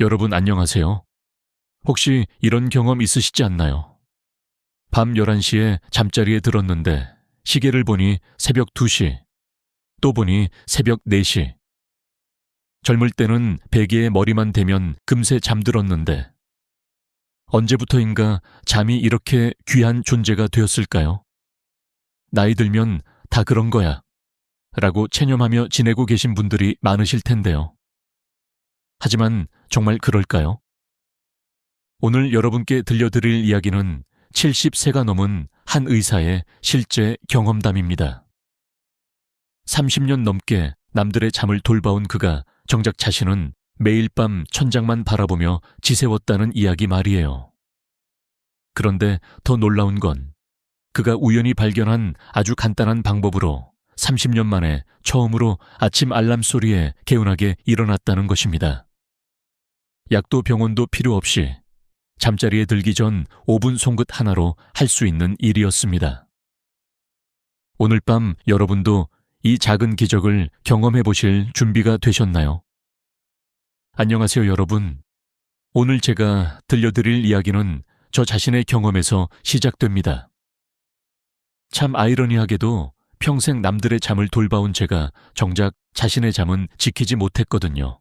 여러분 안녕하세요. 혹시 이런 경험 있으시지 않나요? 밤 11시에 잠자리에 들었는데 시계를 보니 새벽 2시, 또 보니 새벽 4시. 젊을 때는 베개에 머리만 대면 금세 잠들었는데 언제부터인가 잠이 이렇게 귀한 존재가 되었을까요? 나이 들면 다 그런 거야 라고 체념하며 지내고 계신 분들이 많으실 텐데요. 하지만 정말 그럴까요? 오늘 여러분께 들려드릴 이야기는 70세가 넘은 한 의사의 실제 경험담입니다. 30년 넘게 남들의 잠을 돌봐온 그가 정작 자신은 매일 밤 천장만 바라보며 지새웠다는 이야기 말이에요. 그런데 더 놀라운 건 그가 우연히 발견한 아주 간단한 방법으로 30년 만에 처음으로 아침 알람 소리에 개운하게 일어났다는 것입니다. 약도 병원도 필요 없이 잠자리에 들기 전 5분 송긋 하나로 할 수 있는 일이었습니다. 오늘 밤 여러분도 이 작은 기적을 경험해 보실 준비가 되셨나요? 안녕하세요, 여러분. 오늘 제가 들려드릴 이야기는 저 자신의 경험에서 시작됩니다. 참 아이러니하게도 평생 남들의 잠을 돌봐온 제가 정작 자신의 잠은 지키지 못했거든요.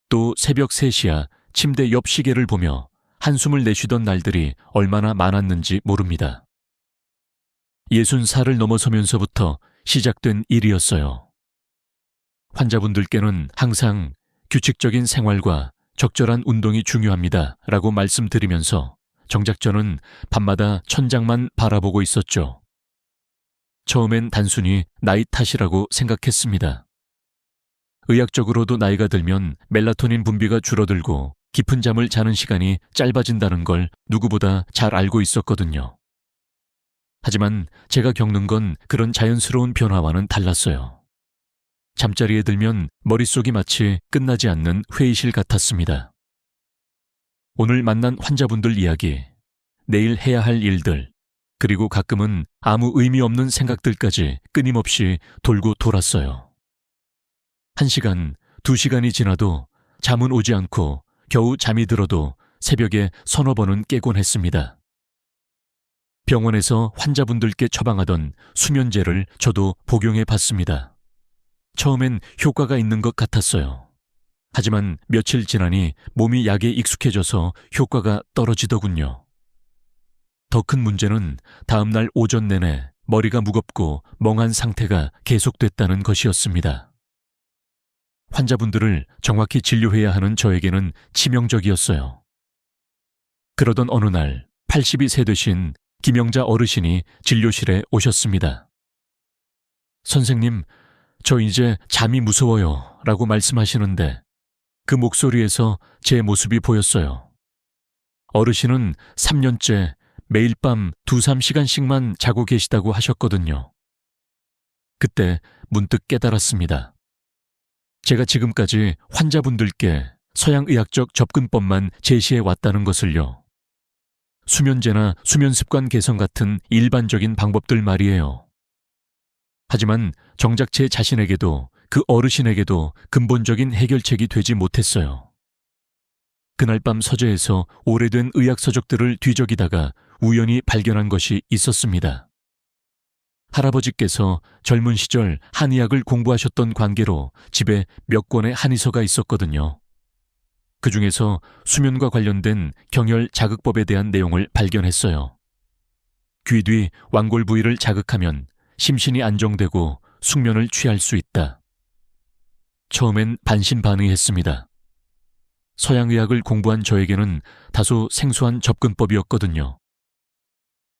또 새벽 3시야 침대 옆 시계를 보며 한숨을 내쉬던 날들이 얼마나 많았는지 모릅니다. 60살을 넘어서면서부터 시작된 일이었어요. 환자분들께는 항상 규칙적인 생활과 적절한 운동이 중요합니다 라고 말씀드리면서 정작 저는 밤마다 천장만 바라보고 있었죠. 처음엔 단순히 나이 탓이라고 생각했습니다. 의학적으로도 나이가 들면 멜라토닌 분비가 줄어들고 깊은 잠을 자는 시간이 짧아진다는 걸 누구보다 잘 알고 있었거든요. 하지만 제가 겪는 건 그런 자연스러운 변화와는 달랐어요. 잠자리에 들면 머릿속이 마치 끝나지 않는 회의실 같았습니다. 오늘 만난 환자분들 이야기, 내일 해야 할 일들, 그리고 가끔은 아무 의미 없는 생각들까지 끊임없이 돌고 돌았어요. 1시간, 2시간이 지나도 잠은 오지 않고 겨우 잠이 들어도 새벽에 서너 번은 깨곤 했습니다. 병원에서 환자분들께 처방하던 수면제를 저도 복용해 봤습니다. 처음엔 효과가 있는 것 같았어요. 하지만 며칠 지나니 몸이 약에 익숙해져서 효과가 떨어지더군요. 더 큰 문제는 다음날 오전 내내 머리가 무겁고 멍한 상태가 계속됐다는 것이었습니다. 환자분들을 정확히 진료해야 하는 저에게는 치명적이었어요. 그러던 어느 날 80이 세 되신 김영자 어르신이 진료실에 오셨습니다. 선생님, 저 이제 잠이 무서워요 라고 말씀하시는데 그 목소리에서 제 모습이 보였어요. 어르신은 3년째 매일 밤 2-3시간씩만 자고 계시다고 하셨거든요. 그때 문득 깨달았습니다. 제가 지금까지 환자분들께 서양의학적 접근법만 제시해 왔다는 것을요. 수면제나 수면습관 개선 같은 일반적인 방법들 말이에요. 하지만 정작 제 자신에게도 그 어르신에게도 근본적인 해결책이 되지 못했어요. 그날 밤 서재에서 오래된 의학 서적들을 뒤적이다가 우연히 발견한 것이 있었습니다. 할아버지께서 젊은 시절 한의학을 공부하셨던 관계로 집에 몇 권의 한의서가 있었거든요. 그 중에서 수면과 관련된 경혈 자극법에 대한 내용을 발견했어요. 귀 뒤 완골 부위를 자극하면 심신이 안정되고 숙면을 취할 수 있다. 처음엔 반신반의했습니다. 서양의학을 공부한 저에게는 다소 생소한 접근법이었거든요.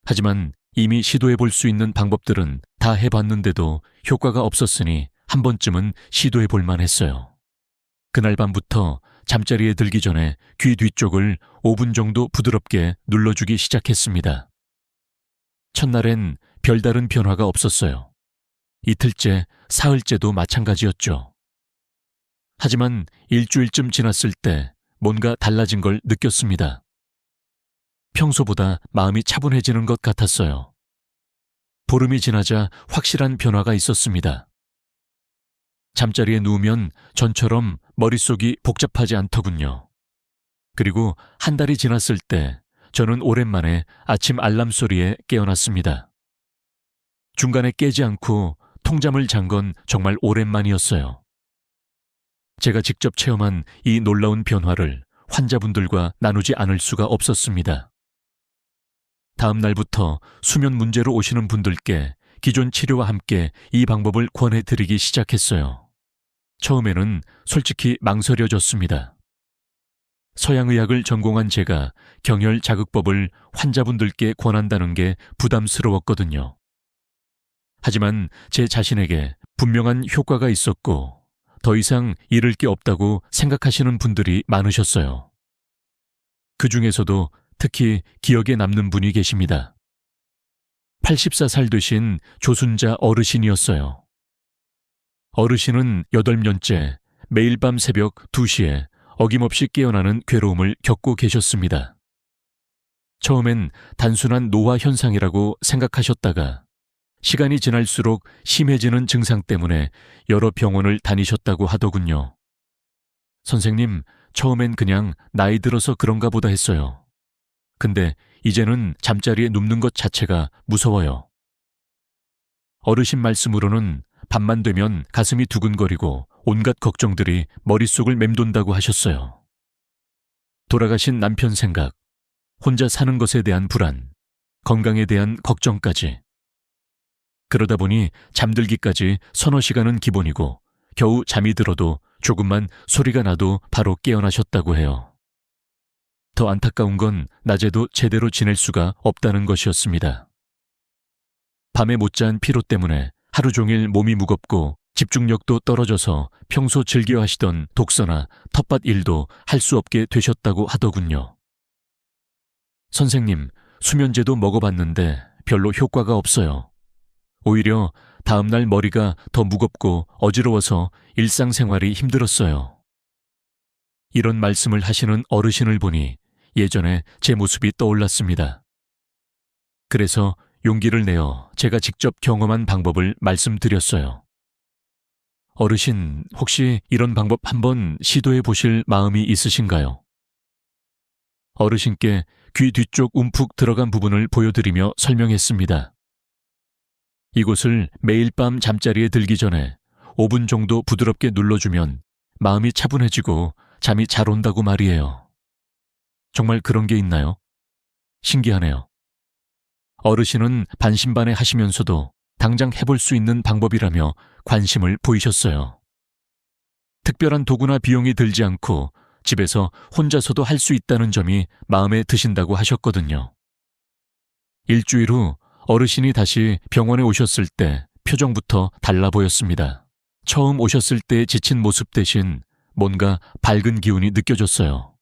하지만 이미 시도해볼 수 있는 방법들은 다 해봤는데도 효과가 없었으니 한 번쯤은 시도해볼 만했어요. 그날 밤부터 잠자리에 들기 전에 귀 뒤쪽을 5분 정도 부드럽게 눌러주기 시작했습니다. 첫날엔 별다른 변화가 없었어요. 이틀째, 사흘째도 마찬가지였죠. 하지만 일주일쯤 지났을 때 뭔가 달라진 걸 느꼈습니다. 평소보다 마음이 차분해지는 것 같았어요. 보름이 지나자 확실한 변화가 있었습니다. 잠자리에 누우면 전처럼 머릿속이 복잡하지 않더군요. 그리고 한 달이 지났을 때 저는 오랜만에 아침 알람 소리에 깨어났습니다. 중간에 깨지 않고 통잠을 잔 건 정말 오랜만이었어요. 제가 직접 체험한 이 놀라운 변화를 환자분들과 나누지 않을 수가 없었습니다. 다음 날부터 수면 문제로 오시는 분들께 기존 치료와 함께 이 방법을 권해드리기 시작했어요. 처음에는 솔직히 망설여졌습니다. 서양의학을 전공한 제가 경혈 자극법을 환자분들께 권한다는 게 부담스러웠거든요. 하지만 제 자신에게 분명한 효과가 있었고 더 이상 잃을 게 없다고 생각하시는 분들이 많으셨어요. 그 중에서도 특히 기억에 남는 분이 계십니다. 84살 되신 조순자 어르신이었어요. 어르신은 8년째 매일 밤 새벽 2시에 어김없이 깨어나는 괴로움을 겪고 계셨습니다. 처음엔 단순한 노화 현상이라고 생각하셨다가 시간이 지날수록 심해지는 증상 때문에 여러 병원을 다니셨다고 하더군요. 선생님, 처음엔 그냥 나이 들어서 그런가 보다 했어요. 근데 이제는 잠자리에 눕는 것 자체가 무서워요. 어르신 말씀으로는 밤만 되면 가슴이 두근거리고 온갖 걱정들이 머릿속을 맴돈다고 하셨어요. 돌아가신 남편 생각, 혼자 사는 것에 대한 불안, 건강에 대한 걱정까지. 그러다 보니 잠들기까지 서너 시간은 기본이고 겨우 잠이 들어도 조금만 소리가 나도 바로 깨어나셨다고 해요. 더 안타까운 건 낮에도 제대로 지낼 수가 없다는 것이었습니다. 밤에 못 잔 피로 때문에 하루 종일 몸이 무겁고 집중력도 떨어져서 평소 즐겨 하시던 독서나 텃밭 일도 할 수 없게 되셨다고 하더군요. 선생님, 수면제도 먹어봤는데 별로 효과가 없어요. 오히려 다음날 머리가 더 무겁고 어지러워서 일상생활이 힘들었어요. 이런 말씀을 하시는 어르신을 보니 예전에 제 모습이 떠올랐습니다. 그래서 용기를 내어 제가 직접 경험한 방법을 말씀드렸어요. 어르신, 혹시 이런 방법 한번 시도해 보실 마음이 있으신가요? 어르신께 귀 뒤쪽 움푹 들어간 부분을 보여드리며 설명했습니다. 이곳을 매일 밤 잠자리에 들기 전에 5분 정도 부드럽게 눌러주면 마음이 차분해지고 잠이 잘 온다고 말이에요. 정말 그런 게 있나요? 신기하네요. 어르신은 반신반의 하시면서도 당장 해볼 수 있는 방법이라며 관심을 보이셨어요. 특별한 도구나 비용이 들지 않고 집에서 혼자서도 할 수 있다는 점이 마음에 드신다고 하셨거든요. 일주일 후 어르신이 다시 병원에 오셨을 때 표정부터 달라 보였습니다. 처음 오셨을 때 지친 모습 대신 뭔가 밝은 기운이 느껴졌어요.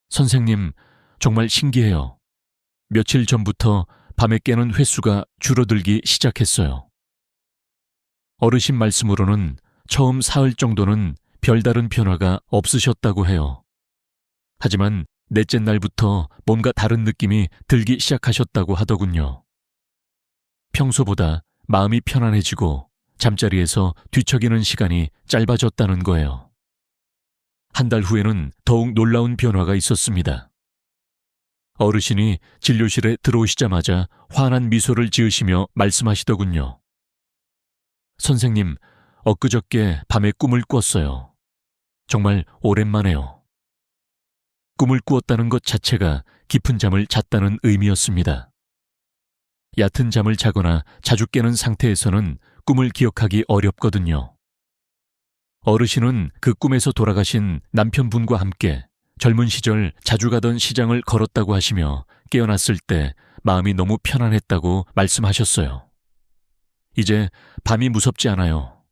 선생님, 정말 신기해요. 며칠 전부터 밤에 깨는 횟수가 줄어들기 시작했어요. 어르신 말씀으로는 처음 사흘 정도는 별다른 변화가 없으셨다고 해요. 하지만 넷째 날부터 뭔가 다른 느낌이 들기 시작하셨다고 하더군요. 평소보다 마음이 편안해지고 잠자리에서 뒤척이는 시간이 짧아졌다는 거예요. 한 달 후에는 더욱 놀라운 변화가 있었습니다. 어르신이 진료실에 들어오시자마자 환한 미소를 지으시며 말씀하시더군요. 선생님, 엊그저께 밤에 꿈을 꿨어요. 정말 오랜만에요. 꿈을 꾸었다는 것 자체가 깊은 잠을 잤다는 의미였습니다. 얕은 잠을 자거나 자주 깨는 상태에서는 꿈을 기억하기 어렵거든요. 어르신은 그 꿈에서 돌아가신 남편분과 함께 젊은 시절 자주 가던 시장을 걸었다고 하시며 깨어났을 때 마음이 너무 편안했다고 말씀하셨어요. 이제 밤이 무섭지 않아요.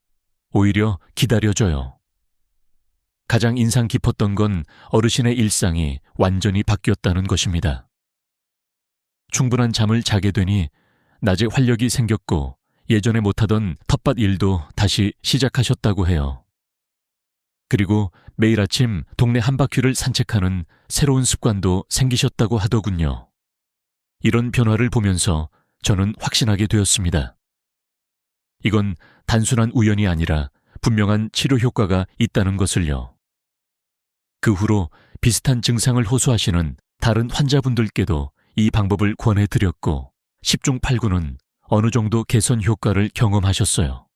오히려 기다려져요. 가장 인상 깊었던 건 어르신의 일상이 완전히 바뀌었다는 것입니다. 충분한 잠을 자게 되니 낮에 활력이 생겼고 예전에 못하던 텃밭 일도 다시 시작하셨다고 해요. 그리고 매일 아침 동네 한 바퀴를 산책하는 새로운 습관도 생기셨다고 하더군요. 이런 변화를 보면서 저는 확신하게 되었습니다. 이건 단순한 우연이 아니라 분명한 치료 효과가 있다는 것을요. 그 후로 비슷한 증상을 호소하시는 다른 환자분들께도 이 방법을 권해드렸고 10중 8구는 어느 정도 개선 효과를 경험하셨어요.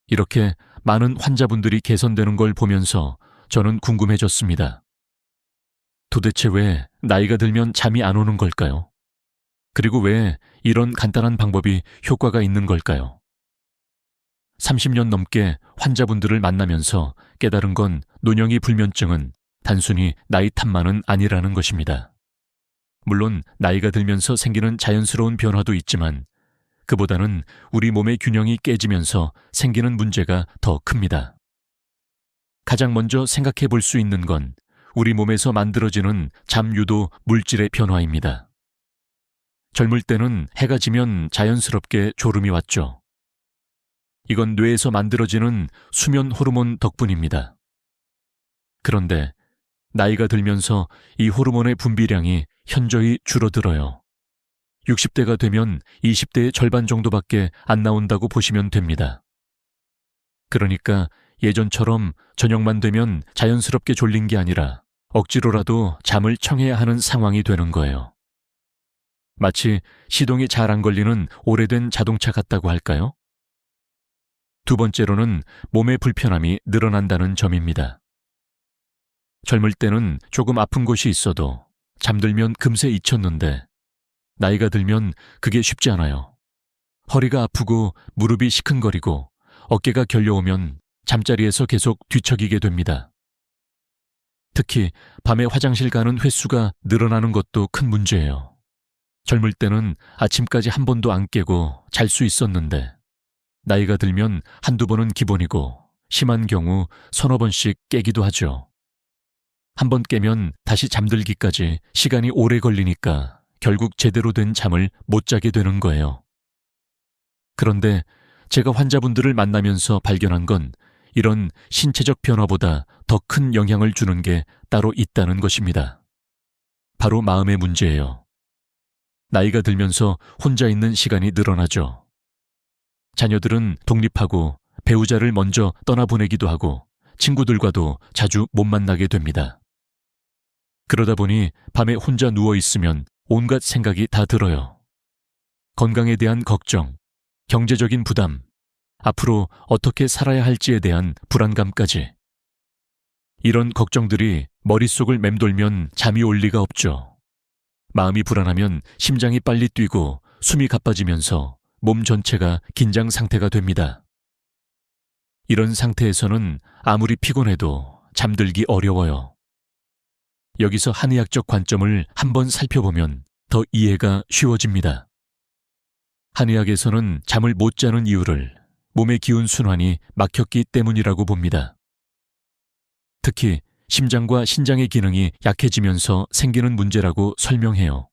이렇게 많은 환자분들이 개선되는 걸 보면서 저는 궁금해졌습니다. 도대체 왜 나이가 들면 잠이 안 오는 걸까요? 그리고 왜 이런 간단한 방법이 효과가 있는 걸까요? 30년 넘게 환자분들을 만나면서 깨달은 건 노년기 불면증은 단순히 나이 탓만은 아니라는 것입니다. 물론 나이가 들면서 생기는 자연스러운 변화도 있지만 그보다는 우리 몸의 균형이 깨지면서 생기는 문제가 더 큽니다. 가장 먼저 생각해 볼 수 있는 건 우리 몸에서 만들어지는 잠유도 물질의 변화입니다. 젊을 때는 해가 지면 자연스럽게 졸음이 왔죠. 이건 뇌에서 만들어지는 수면 호르몬 덕분입니다. 그런데 나이가 들면서 이 호르몬의 분비량이 현저히 줄어들어요. 60대가 되면 20대의 절반 정도밖에 안 나온다고 보시면 됩니다. 그러니까 예전처럼 저녁만 되면 자연스럽게 졸린 게 아니라 억지로라도 잠을 청해야 하는 상황이 되는 거예요. 마치 시동이 잘 안 걸리는 오래된 자동차 같다고 할까요? 두 번째로는 몸의 불편함이 늘어난다는 점입니다. 젊을 때는 조금 아픈 곳이 있어도 잠들면 금세 잊혔는데 나이가 들면 그게 쉽지 않아요. 허리가 아프고 무릎이 시큰거리고 어깨가 결려오면 잠자리에서 계속 뒤척이게 됩니다. 특히 밤에 화장실 가는 횟수가 늘어나는 것도 큰 문제예요. 젊을 때는 아침까지 한 번도 안 깨고 잘 수 있었는데 나이가 들면 한두 번은 기본이고 심한 경우 서너 번씩 깨기도 하죠. 한 번 깨면 다시 잠들기까지 시간이 오래 걸리니까 결국 제대로 된 잠을 못 자게 되는 거예요. 그런데 제가 환자분들을 만나면서 발견한 건 이런 신체적 변화보다 더 큰 영향을 주는 게 따로 있다는 것입니다. 바로 마음의 문제예요. 나이가 들면서 혼자 있는 시간이 늘어나죠. 자녀들은 독립하고 배우자를 먼저 떠나보내기도 하고 친구들과도 자주 못 만나게 됩니다. 그러다 보니 밤에 혼자 누워있으면 온갖 생각이 다 들어요. 건강에 대한 걱정, 경제적인 부담, 앞으로 어떻게 살아야 할지에 대한 불안감까지. 이런 걱정들이 머릿속을 맴돌면 잠이 올 리가 없죠. 마음이 불안하면 심장이 빨리 뛰고 숨이 가빠지면서 몸 전체가 긴장 상태가 됩니다. 이런 상태에서는 아무리 피곤해도 잠들기 어려워요. 여기서 한의학적 관점을 한번 살펴보면 더 이해가 쉬워집니다. 한의학에서는 잠을 못 자는 이유를 몸의 기운 순환이 막혔기 때문이라고 봅니다. 특히 심장과 신장의 기능이 약해지면서 생기는 문제라고 설명해요.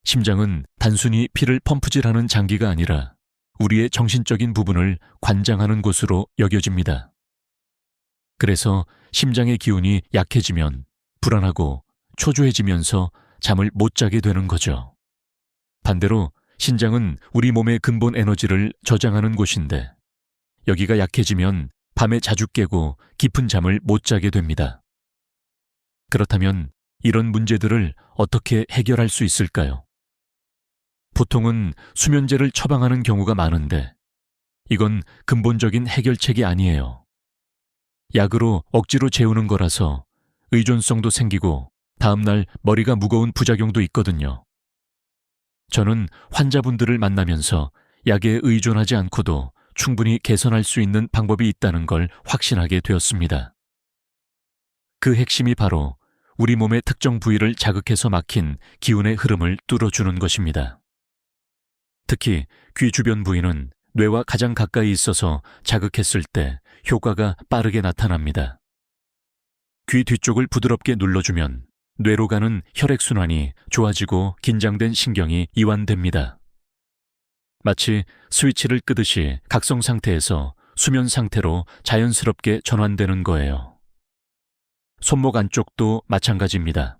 심장은 단순히 피를 펌프질하는 장기가 아니라 우리의 정신적인 부분을 관장하는 곳으로 여겨집니다. 그래서 심장의 기운이 약해지면 불안하고 초조해지면서 잠을 못 자게 되는 거죠. 반대로 신장은 우리 몸의 근본 에너지를 저장하는 곳인데 여기가 약해지면 밤에 자주 깨고 깊은 잠을 못 자게 됩니다. 그렇다면 이런 문제들을 어떻게 해결할 수 있을까요? 보통은 수면제를 처방하는 경우가 많은데 이건 근본적인 해결책이 아니에요. 약으로 억지로 재우는 거라서 의존성도 생기고 다음날 머리가 무거운 부작용도 있거든요. 저는 환자분들을 만나면서 약에 의존하지 않고도 충분히 개선할 수 있는 방법이 있다는 걸 확신하게 되었습니다. 그 핵심이 바로 우리 몸의 특정 부위를 자극해서 막힌 기운의 흐름을 뚫어주는 것입니다. 특히 귀 주변 부위는 뇌와 가장 가까이 있어서 자극했을 때 효과가 빠르게 나타납니다. 귀 뒤쪽을 부드럽게 눌러주면 뇌로 가는 혈액순환이 좋아지고 긴장된 신경이 이완됩니다. 마치 스위치를 끄듯이 각성 상태에서 수면 상태로 자연스럽게 전환되는 거예요. 손목 안쪽도 마찬가지입니다.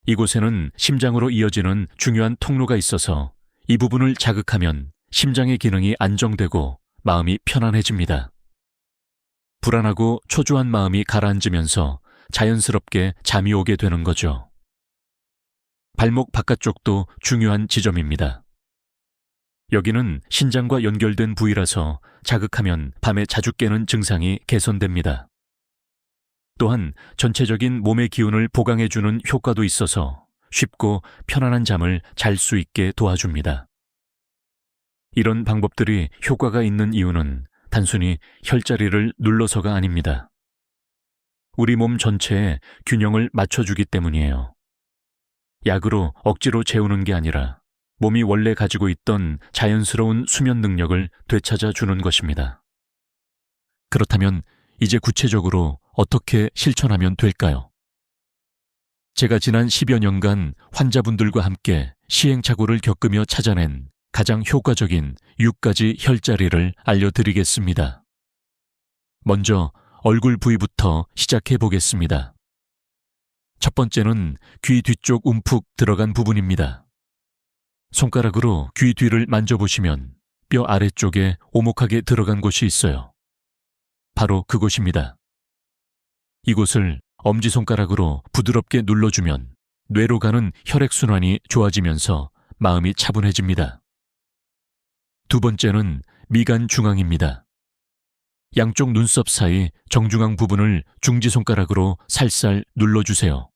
이곳에는 심장으로 이어지는 중요한 통로가 있어서 이 부분을 자극하면 심장의 기능이 안정되고 마음이 편안해집니다. 불안하고 초조한 마음이 가라앉으면서 자연스럽게 잠이 오게 되는 거죠. 발목 바깥쪽도 중요한 지점입니다. 여기는 신장과 연결된 부위라서 자극하면 밤에 자주 깨는 증상이 개선됩니다. 또한 전체적인 몸의 기운을 보강해주는 효과도 있어서 쉽고 편안한 잠을 잘 수 있게 도와줍니다. 이런 방법들이 효과가 있는 이유는 단순히 혈자리를 눌러서가 아닙니다. 우리 몸 전체에 균형을 맞춰주기 때문이에요. 약으로 억지로 재우는 게 아니라 몸이 원래 가지고 있던 자연스러운 수면 능력을 되찾아 주는 것입니다. 그렇다면 이제 구체적으로 어떻게 실천하면 될까요? 제가 지난 10여 년간 환자분들과 함께 시행착오를 겪으며 찾아낸 가장 효과적인 6가지 혈자리를 알려드리겠습니다. 먼저 얼굴 부위부터 시작해 보겠습니다. 첫 번째는 귀 뒤쪽 움푹 들어간 부분입니다. 손가락으로 귀 뒤를 만져보시면 뼈 아래쪽에 오목하게 들어간 곳이 있어요. 바로 그곳입니다. 이곳을 엄지손가락으로 부드럽게 눌러주면 뇌로 가는 혈액순환이 좋아지면서 마음이 차분해집니다. 두 번째는 미간 중앙입니다. 양쪽 눈썹 사이 정중앙 부분을 중지손가락으로 살살 눌러주세요.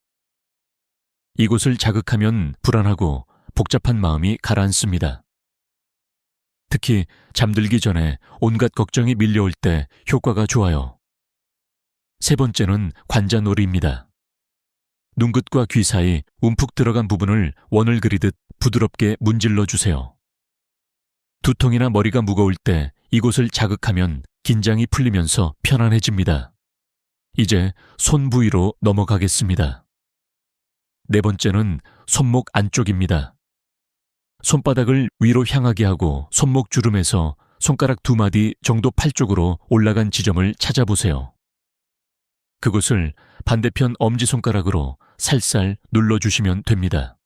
이곳을 자극하면 불안하고 복잡한 마음이 가라앉습니다. 특히 잠들기 전에 온갖 걱정이 밀려올 때 효과가 좋아요. 세 번째는 관자놀이입니다. 눈끝과 귀 사이 움푹 들어간 부분을 원을 그리듯 부드럽게 문질러 주세요. 두통이나 머리가 무거울 때 이곳을 자극하면 긴장이 풀리면서 편안해집니다. 이제 손 부위로 넘어가겠습니다. 네 번째는 손목 안쪽입니다. 손바닥을 위로 향하게 하고 손목 주름에서 손가락 2마디 정도 팔 쪽으로 올라간 지점을 찾아보세요. 그곳을 반대편 엄지손가락으로 살살 눌러주시면 됩니다.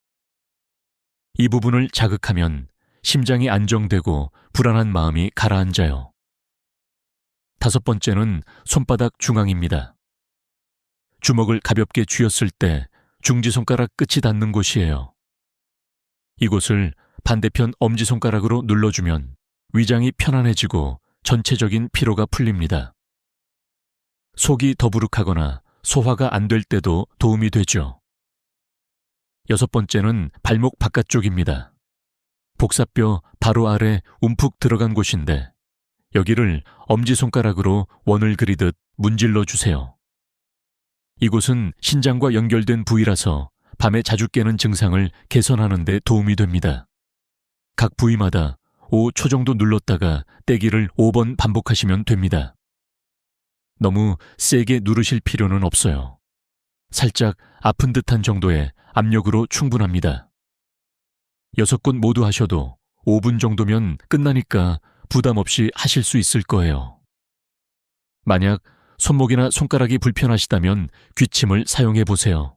이 부분을 자극하면 심장이 안정되고 불안한 마음이 가라앉아요. 다섯 번째는 손바닥 중앙입니다. 주먹을 가볍게 쥐었을 때 중지손가락 끝이 닿는 곳이에요. 이곳을 반대편 엄지손가락으로 눌러주면 위장이 편안해지고 전체적인 피로가 풀립니다. 속이 더부룩하거나 소화가 안 될 때도 도움이 되죠. 여섯 번째는 발목 바깥쪽입니다. 복사뼈 바로 아래 움푹 들어간 곳인데 여기를 엄지손가락으로 원을 그리듯 문질러 주세요. 이곳은 신장과 연결된 부위라서 밤에 자주 깨는 증상을 개선하는 데 도움이 됩니다. 각 부위마다 5초 정도 눌렀다가 떼기를 5번 반복하시면 됩니다. 너무 세게 누르실 필요는 없어요. 살짝 아픈 듯한 정도의 압력으로 충분합니다. 6곳 모두 하셔도 5분 정도면 끝나니까 부담 없이 하실 수 있을 거예요. 만약 손목이나 손가락이 불편하시다면 귀침을 사용해 보세요.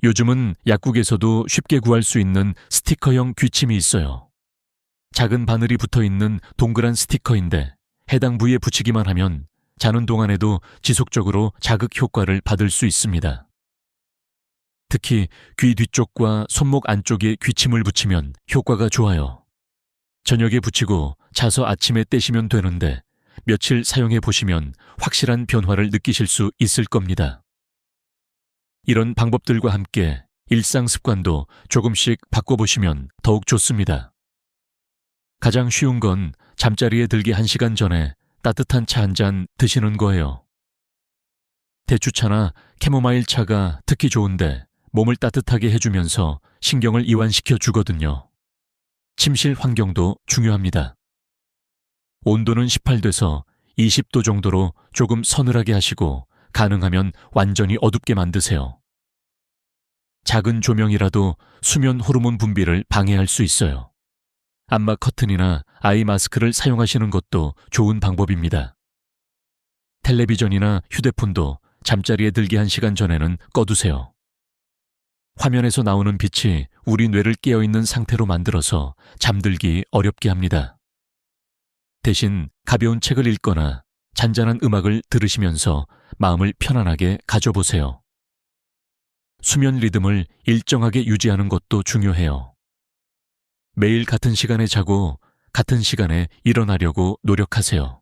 요즘은 약국에서도 쉽게 구할 수 있는 스티커형 귀침이 있어요. 작은 바늘이 붙어 있는 동그란 스티커인데 해당 부위에 붙이기만 하면 자는 동안에도 지속적으로 자극 효과를 받을 수 있습니다. 특히 귀 뒤쪽과 손목 안쪽에 귀침을 붙이면 효과가 좋아요. 저녁에 붙이고 자서 아침에 떼시면 되는데 며칠 사용해 보시면 확실한 변화를 느끼실 수 있을 겁니다. 이런 방법들과 함께 일상 습관도 조금씩 바꿔보시면 더욱 좋습니다. 가장 쉬운 건 잠자리에 들기 1시간 전에 따뜻한 차 한 잔 드시는 거예요. 대추차나 캐모마일 차가 특히 좋은데 몸을 따뜻하게 해주면서 신경을 이완시켜 주거든요. 침실 환경도 중요합니다. 온도는 18도에서 20도 정도로 조금 서늘하게 하시고 가능하면 완전히 어둡게 만드세요. 작은 조명이라도 수면 호르몬 분비를 방해할 수 있어요. 안마 커튼이나 아이 마스크를 사용하시는 것도 좋은 방법입니다. 텔레비전이나 휴대폰도 잠자리에 들기 1시간 전에는 꺼두세요. 화면에서 나오는 빛이 우리 뇌를 깨어있는 상태로 만들어서 잠들기 어렵게 합니다. 대신 가벼운 책을 읽거나 잔잔한 음악을 들으시면서 마음을 편안하게 가져보세요. 수면 리듬을 일정하게 유지하는 것도 중요해요. 매일 같은 시간에 자고 같은 시간에 일어나려고 노력하세요.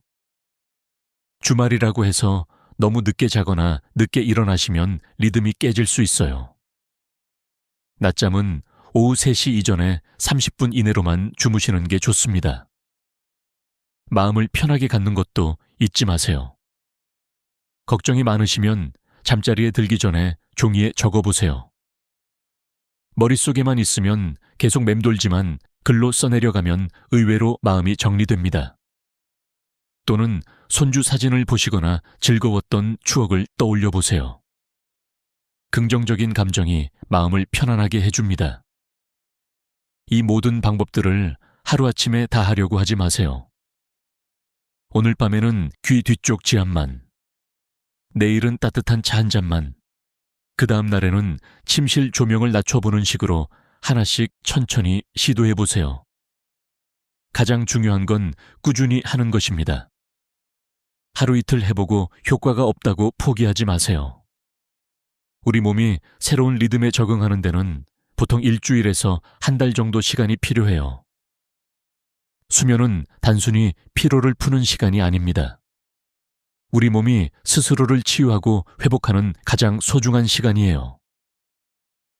주말이라고 해서 너무 늦게 자거나 늦게 일어나시면 리듬이 깨질 수 있어요. 낮잠은 오후 3시 이전에 30분 이내로만 주무시는 게 좋습니다. 마음을 편하게 갖는 것도 잊지 마세요. 걱정이 많으시면 잠자리에 들기 전에 종이에 적어보세요. 머릿속에만 있으면 계속 맴돌지만 글로 써내려가면 의외로 마음이 정리됩니다. 또는 손주 사진을 보시거나 즐거웠던 추억을 떠올려 보세요. 긍정적인 감정이 마음을 편안하게 해줍니다. 이 모든 방법들을 하루아침에 다 하려고 하지 마세요. 오늘 밤에는 귀 뒤쪽 지압만, 내일은 따뜻한 차 한 잔만, 그 다음 날에는 침실 조명을 낮춰보는 식으로 하나씩 천천히 시도해보세요. 가장 중요한 건 꾸준히 하는 것입니다. 하루 이틀 해보고 효과가 없다고 포기하지 마세요. 우리 몸이 새로운 리듬에 적응하는 데는 보통 일주일에서 한 달 정도 시간이 필요해요. 수면은 단순히 피로를 푸는 시간이 아닙니다. 우리 몸이 스스로를 치유하고 회복하는 가장 소중한 시간이에요.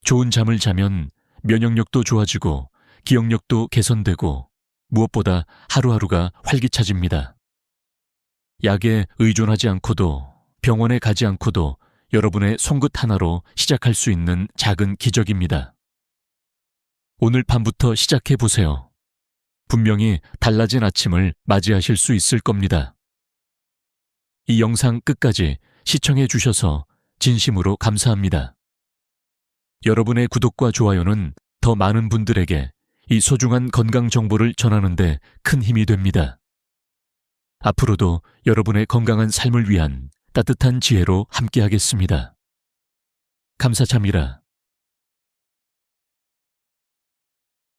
좋은 잠을 자면 면역력도 좋아지고 기억력도 개선되고 무엇보다 하루하루가 활기차집니다. 약에 의존하지 않고도 병원에 가지 않고도 여러분의 손끝 하나로 시작할 수 있는 작은 기적입니다. 오늘 밤부터 시작해 보세요. 분명히 달라진 아침을 맞이하실 수 있을 겁니다. 이 영상 끝까지 시청해 주셔서 진심으로 감사합니다. 여러분의 구독과 좋아요는 더 많은 분들에게 이 소중한 건강 정보를 전하는 데 큰 힘이 됩니다. 앞으로도 여러분의 건강한 삶을 위한 따뜻한 지혜로 함께하겠습니다. 감사참이라.